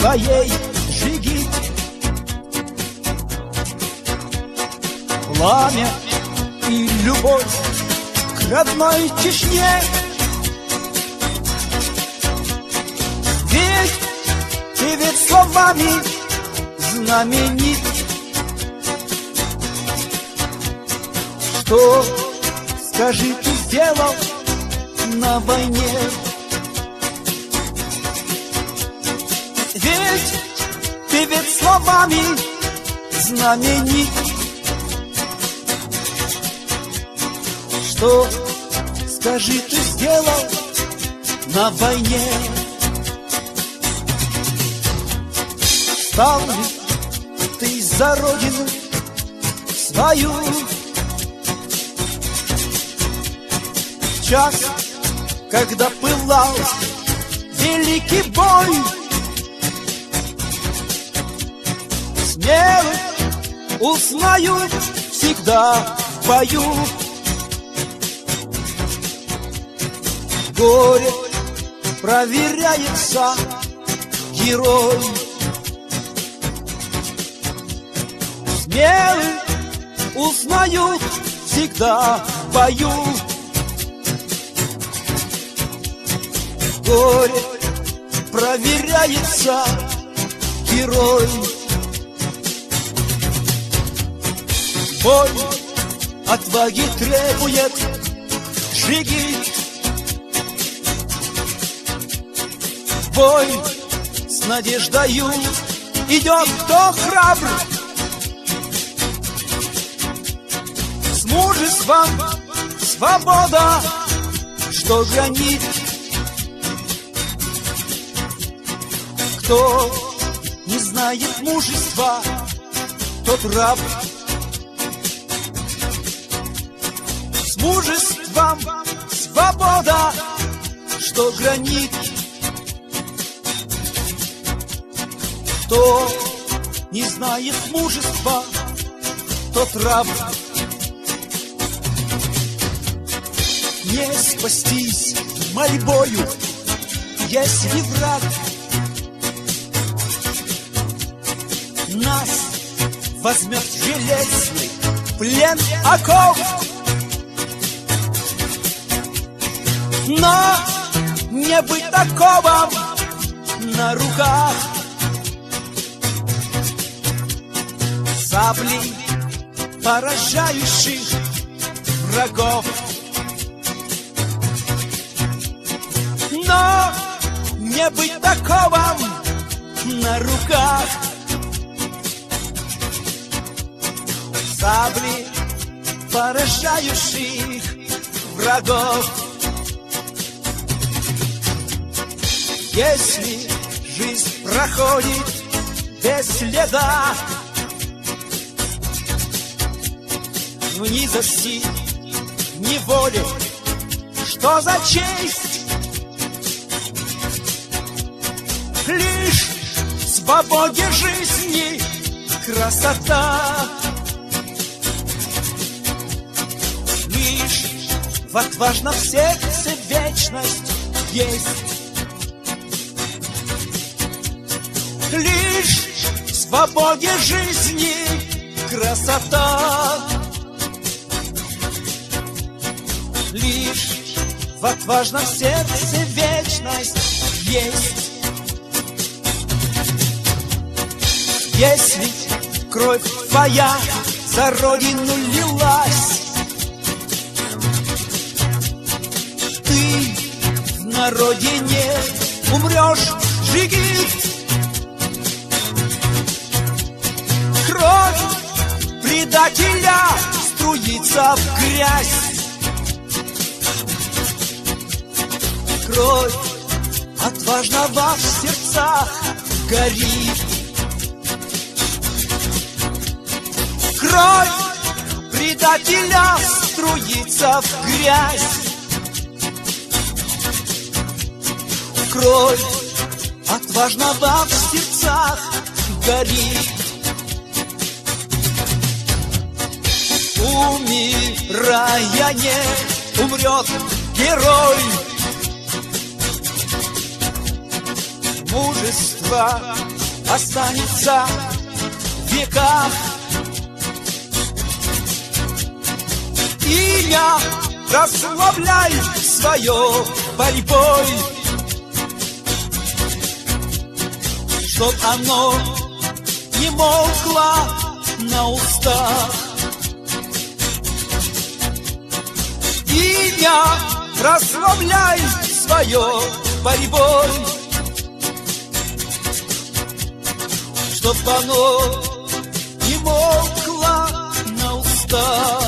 твоей Джигит. Пламя и любовь к родной Чечне. Ведь словами знаменит. Что, скажи, ты сделал на войне? Ведь словами знаменит. Что, скажи, ты сделал на войне? Стал ли ты за родину свою? В час, когда пылал великий бой, смелых узнают всегда в бою. Горе проверяется герой. Смелых узнают всегда в бою. Горе проверяется герой. Бой отваги требует Джигит. Бой с надеждою идет кто храбр. С мужеством свобода, что гранит. Кто не знает мужества, тот раб. С мужеством свобода, что гранит. Кто не знает мужества, тот раб. Не спастись мольбою, если враг нас возьмет в железный плен оков. Но не быть таковым на руках. Саблей, поражающих врагов. Но не быть таковым на руках. Сабли, поражающих врагов. Если жизнь проходит без следа, в низости, в неволе, что за честь? Лишь в свободе жизни красота. Лишь в отважном сердце вечность есть. Лишь в свободе жизни красота. Лишь в отважном сердце вечность есть. Если кровь твоя за родину лилась, ты на родине умрешь, Джигит. Кровь предателя струится в грязь. Кровь отважного в сердцах горит. Кровь предателя струится в грязь. Кровь отважного в сердцах горит. Умирая не умрет герой. Мужество останется в веках. Имя прославляй свое борьбой, чтоб оно не молкло на устах. Имя прославляй свое борьбой, чтоб оно не молкло на устах.